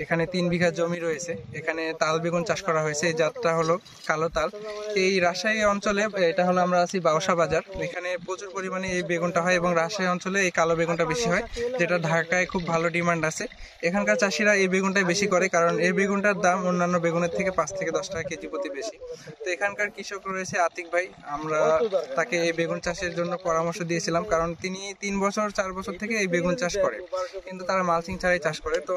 এখানে 3 বিঘা জমি রয়েছে। এখানে তাল বেগুন চাষ করা হয়েছে। এই জাতটা হলো কালো তাল। এই রাজশাহী অঞ্চলে এটা হলো, আমরা আছি বাউসা বাজার, এখানে প্রচুর পরিমাণে এই বেগুনটা হয় এবং রাজশাহী অঞ্চলে এই কালো বেগুনটা বেশি হয়, যেটা ঢাকায় খুব ভালো ডিমান্ড আছে। এখানকার চাষিরা এই বেগুনটাই বেশি করে, কারণ এই বেগুনটার দাম অন্যান্য বেগুনের থেকে 5 থেকে 10 টাকা কেজি প্রতি বেশি। তো এখানকার কৃষক রয়েছে আতিক ভাই, আমরা তাকে এই বেগুন চাষের জন্য পরামর্শ দিয়েছিলাম, কারণ তিনি 3 বছর 4 বছর থেকে এই বেগুন চাষ করে, কিন্তু তারা মালচিং ছাড়াই চাষ করে। তো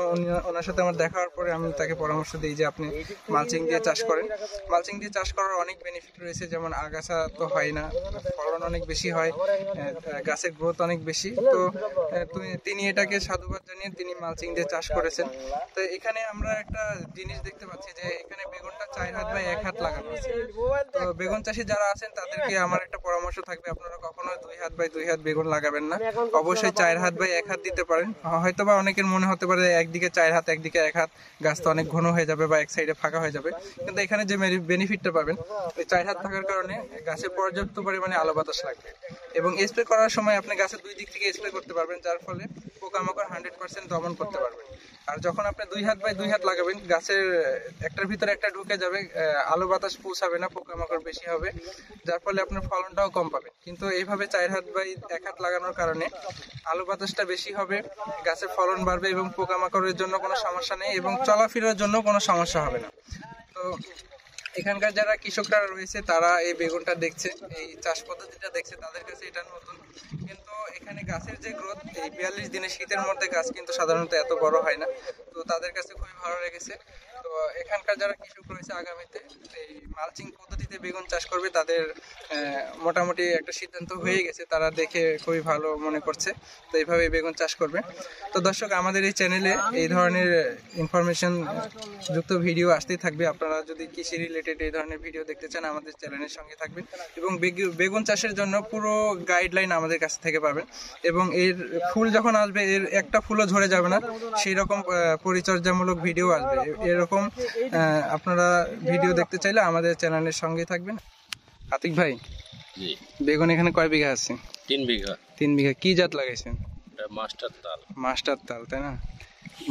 ওনার সাথে আমার দেখা হওয়ার পরে আমি তাকে পরামর্শ দিই যে আপনি মালচিং দিয়ে চাষ করেন। মালচিং দিয়ে চাষ করার অনেক বেনিফিট রয়েছে, যেমন আগাছা তো হয় না, ফলন অনেক বেশি হয়, গাছের গ্রোথ অনেক বেশি। তো তিনি এটাকে সাধুবাদ জানিয়ে তিনি মালচিং দিয়ে চাষ করেছেন। তো এখানে আমরা একটা জিনিস দেখতে পাচ্ছি যে এখানে বেগুনটা 4 হাত বাই 1 হাত লাগানো আছে। তো বেগুন চাষি যারা আছেন তাদেরকে আমার একটা পরামর্শ থাকবে, আপনারা কখনো 2 হাত বাই 2 হাত বেগুন লাগাবেন না, অবশ্যই 4 হাত বাই 1 হাত দিতে পারেন। হয়তোবা অনেকের মনে হতে পারে একদিকে 4 হাত একদিকে 1 হাত, গাছ তো অনেক ঘন হয়ে যাবে বা এক সাইডে ফাঁকা হয়ে যাবে, কিন্তু এখানে যে বেনিফিটটা পাবেন ওই 4 হাত থাকার কারণে গাছে পর্যাপ্ত পরিমাণে আলো বাতাস লাগবে এবং স্প্রে করার সময় আপনি গাছের 2 দিক থেকে স্প্রে করতে পারবেন, যার ফলে পোকামাকড় 100% দমন করতে পারবেন। আর যখন আপনি 2 হাত বাই 2 হাত লাগাবেন, গাছের একটার ভিতরে একটা ঢুকে যাবে, আলো বাতাস পৌঁছাবে না, পোকামাকড় বেশি হবে, যার ফলে আপনার ফলনটাও কম পাবেন। কিন্তু এইভাবে 4 হাত বাই 1 হাত লাগানোর কারণে আলো বাতাসটা বেশি হবে, গাছের ফলন বাড়বে এবং পোকামাকড়ের জন্য কোনো সমস্যা নেই এবং চলাফেরার জন্য কোনো সমস্যা হবে না। তো এখানকার যারা কৃষকরা রয়েছে তারা এই বেগুনটা দেখছে, এই চাষ পদ্ধতিটা দেখছে, তাদের কাছে এটা নতুন। কিন্তু এখানে গাছের যে গ্রোথ, এই 42 দিনে শীতের মধ্যে গাছ কিন্তু সাধারণত এত বড় হয় না, তো তাদের কাছে খুবই ভালো লেগেছে। তো এখানকার যারা কৃষক রয়েছে আগামীতে এই মালচিং পদ্ধতিতে বেগুন চাষ করবে, তাদের মোটামুটি একটা সিদ্ধান্ত হয়ে গেছে, তারা দেখে খুবই ভালো মনে করছে, তো এইভাবে বেগুন চাষ করবে। তো দর্শক, আমাদের এই চ্যানেলে এই ধরনের ইনফরমেশন যুক্ত ভিডিও আসতেই থাকবে। আপনারা যদি কৃষি রিলেটেড এই ধরনের ভিডিও দেখতে চান, আমাদের চ্যানেলের সঙ্গে থাকবেন এবং বেগুন চাষের জন্য পুরো গাইডলাইন আমাদের কাছ থেকে পাবেন। এবং এর ফুল যখন আসবে, এর একটা ফুলও ঝরে যাবে না, সেই রকম পরিচর্যামূলক ভিডিও আসবে। এরকম আপনারা ভিডিও দেখতে চাইলে আমাদের চ্যানেলের সঙ্গে থাকবেন। আতিক ভাই, বেগুন এখানে কয় বিঘা আছে? 3 বিঘা। 3 বিঘা। কি জাত লাগাইছেন? মাস্টার তাল। মাস্টার তাল, তাই না?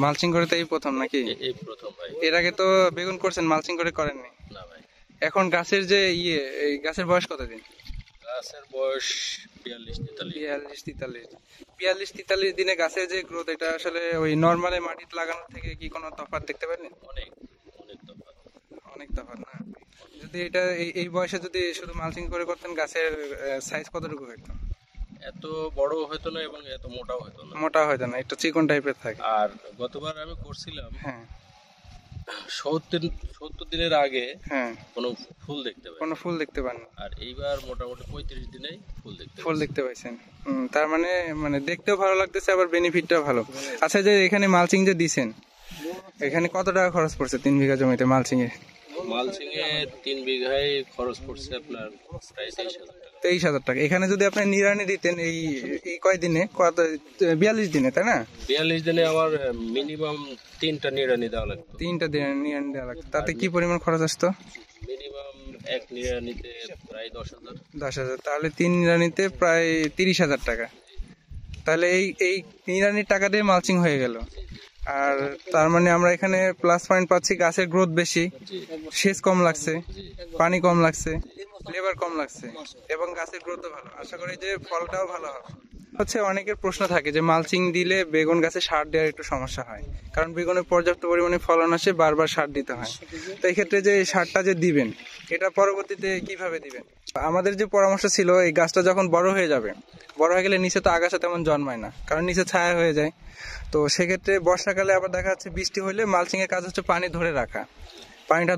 মালচিং করে তো এই প্রথম নাকি? এই প্রথম ভাই। এর আগে তো বেগুন করছেন, মালচিং করে করেননি? না ভাই। এখন গাছের যে এই গাছের বয়স কতদিন? গাছের বয়স 42-43 দিনে গাছের যে গ্রোথ, এটা আসলে ওই নরমালি মাটিতে লাগানোর থেকে কি কোনো তফাৎ দেখতে পারেন? অনেক তফাৎ। অনেক তফাৎ না? যদি এটা এই বয়সে যদি শুধু মালচিং করে করতেন, গাছের সাইজ কতটুকু হতো? এত বড় হতো না এবং এত মোটাও হতো না। মোটা হতো না, একটু চিকন টাইপের থাকে। আর গতবার আমি করছিলাম, হ্যাঁ, 70 দিনের আগে হ্যাঁ, কোনো ফুল দেখতে পান। আর এইবার মোটামুটি 35 দিনেই ফুল দেখতে পাইছেন। তার মানে দেখতেও ভালো লাগতেছে, আবার বেনিফিটটাও ভালো। আচ্ছা, যে এখানে মালচিং যে দিছেন, এখানে কত টাকা খরচ পড়ছে 3 বিঘা জমিতে মালচিং এ? 3 বিঘায় খরচ পড়ছে আপনার প্রায় 23,000 টাকা। এখানে যদি আপনি নিড়ানি দিতেন এই কয়দিনে, 42 দিনে, তাই না? 42 দিনে আমার মিনিমাম 3টা নিড়ানি দেওয়া লাগতো। 3টা নিড়ানি দেওয়া লাগতো। তাতে কি পরিমাণ খরচ আসতো? মিনিমাম এক নিড়ানিতে প্রায় 10,000। 10,000। তাহলে 3 নিড়ানিতে প্রায় 30,000 টাকা। তাহলে এই নিড়ানির টাকা দিয়ে মালচিং হয়ে গেল। আর তার মানে আমরা এখানে প্লাস পয়েন্ট পাচ্ছি, গাছের গ্রোথ বেশি, সেচ কম লাগছে, পানি কম লাগছে, লেবার কম লাগছে এবং গাছের গ্রোথও ভালো। আশা করি যে ফলটাও ভালো হবে। অনেকের প্রশ্ন থাকে যে মালচিং দিলে বেগুন গাছে সার দেওয়ার একটু সমস্যা হয়, কারণ বেগুনে পর্যাপ্ত পরিমাণে ফলন আসে, বারবার সার দিতে হয়। তো এই ক্ষেত্রে যে সারটা যে দিবেন, এটা পরবর্তীতে কিভাবে দিবেন? আমাদের যে পরামর্শ ছিল, এই গাছটা যখন বড় হয়ে যাবে, বড় হয়ে গেলে নিচে তো আগাছা তেমন জন্মায় না, কারণ নিচে ছায়া হয়ে যায়। তো সেক্ষেত্রে বর্ষাকালে আবার দেখা যাচ্ছে বৃষ্টি হলে মালচিং এর কাজ হচ্ছে পানিটা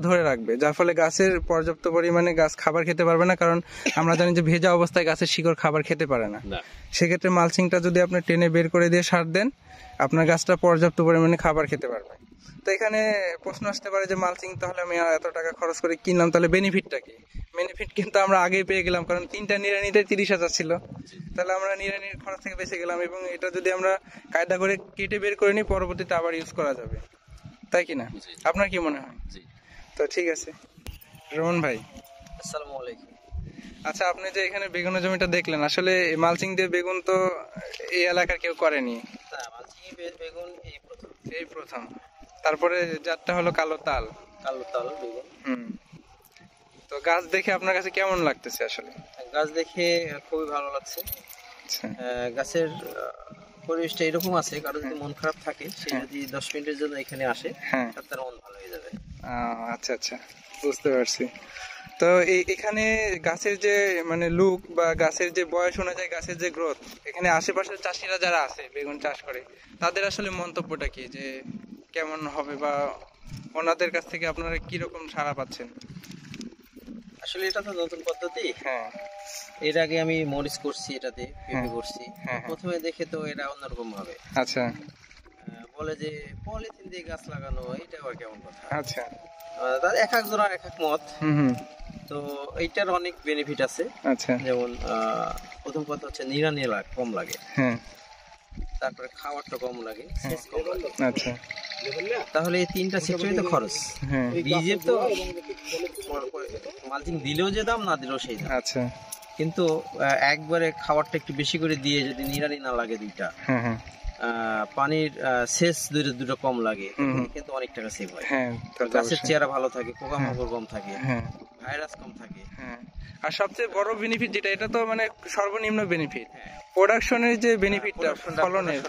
ধরে রাখবে, যার ফলে গাছের পর্যাপ্ত পরিমাণে গাছ খাবার খেতে পারবে না, কারণ আমরা জানি যে ভেজা অবস্থায় গাছের শিকড় খাবার খেতে পারে না। সেক্ষেত্রে মালচিংটা যদি আপনি টেনে বের করে দিয়ে সার দেন, আপনার গাছটা পর্যাপ্ত পরিমাণে খাবার খেতে পারবে। তো এখানে প্রশ্ন আসতে পারে যে মালচিং তাহলে আমি এত টাকা খরচ করে কিনলাম, তাহলে বেনিফিটটা কি? বেনিফিট কিন্তু আমরা আগেই পেয়ে গেলাম, কারণ 3টা নিড়ানিতে 30,000 ছিল, তাহলে আমরা নিড়ানির খরচ থেকে বেঁচে গেলাম এবং এটা যদি আমরা কায়দা করে কেটে বের করে নিই, পরবর্তীতে আবার ইউজ করা যাবে, তাই কিনা? আপনার কি মনে হয়? তো ঠিক আছে রোহন ভাই, আসসালামু আলাইকুম। আচ্ছা, আপনি যে এখানে বেগুনের জমিটা দেখলেন, আসলে মালচিং দিয়ে বেগুন তো এই এলাকার কেউ করেনি? মালচিং বেগুন এই প্রথম। তারপরে জাতটা হলো কালো তাল। কালো তাল বেগুন। হুম। তো গাছ দেখে আপনার কাছে কেমন লাগতেছে আসলে? গাছ দেখে খুবই ভালো লাগছে। আচ্ছা। গাছের পরিবেশটা এরকম আছে, কারো যদি মন খারাপ থাকে সে যদি 10 মিনিটের জন্য এখানে আসে হ্যাঁ। তার মন ভালো হয়ে যাবে। আচ্ছা আচ্ছা, বুঝতে পারছি। তো এখানে গাছের যে মানে লুক বা গাছের যে বয়স অনুযায়ী গাছের যে গ্রোথ, এখানে আশেপাশের চাষিরা যারা আছে বেগুন চাষ করে তাদের আসলে মন্তব্যটা কি, যে কেমন হবে বা ওনাদের কাছ থেকে আপনারা কিরকম সাড়া পাচ্ছেন? আসলে এটা তো নতুন পদ্ধতি। হ্যাঁ। এর আগে আমি মরিচ করছি, এটাতে পেঁপে করছি। হ্যাঁ। প্রথমে দেখে তো এটা অন্যরকম ভাবে আচ্ছা বলে যে পলিথিন দিয়ে গাছ লাগানো, এটা আবার কেমন কথা। আচ্ছা। তার এক এক জনের এক এক মত। হুম। তো এইটার অনেক বেনিফিট আছে। আচ্ছা। যেমন প্রথম কথা হচ্ছে নিড়ানি কম লাগে, হ্যাঁ। তারপরে খাবারটা কম লাগে, সেচ কম লাগে। আচ্ছা। তাহলে এই তিনটা সেক্টরে তো খরচ। হ্যাঁ। বীজের তো মালচিং দিলেও যে দাম, না দিলেও সেই দাম। আচ্ছা। কিন্তু একবারে খাবারটা একটু বেশি করে দিয়ে যদি নিড়ানি না লাগে দুইটা, হ্যাঁ হ্যাঁ পানির সেচ দুটো কম লাগে, কিন্তু অনেক টাকা সেভ হয়। হ্যাঁ, গাছের চেহারা ভালো থাকে, পোকামাকড় কম থাকে, হ্যাঁ ভাইরাস কম থাকে। হ্যাঁ। আর সবচেয়ে বড় বেনিফিট যেটা, এটা তো মানে সর্বনিম্ন বেনিফিট, প্রোডাকশনের যে বেনিফিটটা ফলনের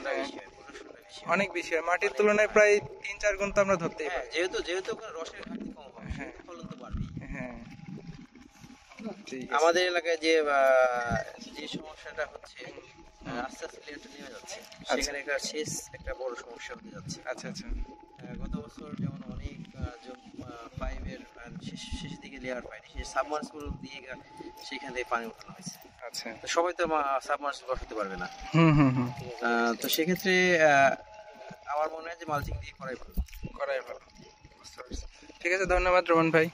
অনেক বেশি হয়, মাটির তুলনায় প্রায় 3-4 গুণ তো আমরা ধরতেই পারি। যেহেতু রসের ঘাটতি কম হবে, ফলন তো বাড়বেই। হ্যাঁ। আমাদের এলাকায় যে সমস্যাটা হচ্ছে, আস্তে আস্তে লেয়ারটা নেমে যাচ্ছে, সেখানে একটা একটা বড় সমস্যা হতে যাচ্ছে। আচ্ছা আচ্ছা। গত বছর যেমন অনেক পাইপের শেষের দিকে লেয়ার পায়নি, সেই সাবমার্সিবল দিয়ে সেখান থেকে পানি উঠানো হয়েছে। আচ্ছা। তো সবাই তো সাবমার্সিবল বসাতে পারবে না। তো সেক্ষেত্রে আমার মনে হয় যে মালচিং দিয়ে করাই ভালো। বুঝতে পারছি। ঠিক আছে, ধন্যবাদ রোমান ভাই।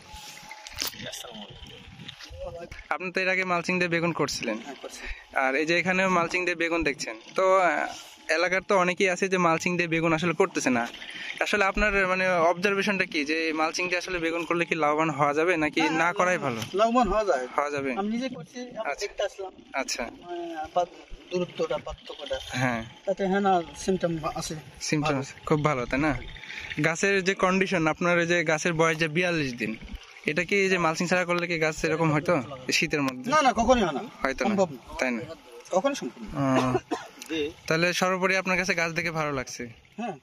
আপনি তো এর আগে মালচিং দিয়ে বেগুন করছিলেন, আর এই যে এখানে মালচিং দিয়ে বেগুন দেখছেন, তো এলাকার তো অনেকেই আছে যে মালচিং দিয়ে বেগুন আসলে করতেছে না। আসলে আপনার মানে অবজারভেশনটা কি, যে মালচিং দিয়ে আসলে বেগুন করলে কি লাভবান হওয়া যাবে নাকি না করাই ভালো? লাভবান হওয়া যাবে। আমি নিজে করছি, দেখতে আসলাম। আচ্ছা। দূরত্বটা, পার্থক্যটা, হ্যাঁ, তাতে হ্যাঁ না সিমটম আছে, খুব ভালো, তাই না? গাছের যে কন্ডিশন, আপনার যে গাছের বয়স যে 42 দিন, এটা কি যে মালচিং ছাড়া করলে কি গাছ এরকম হয়তো শীতের মধ্যে? না কখনোই হয় না, হয়তো না, তাই না? কখনো সম্ভব না। তাহলে সর্বোপরি আপনার কাছে গাছ দেখে ভালো লাগছে। হ্যাঁ।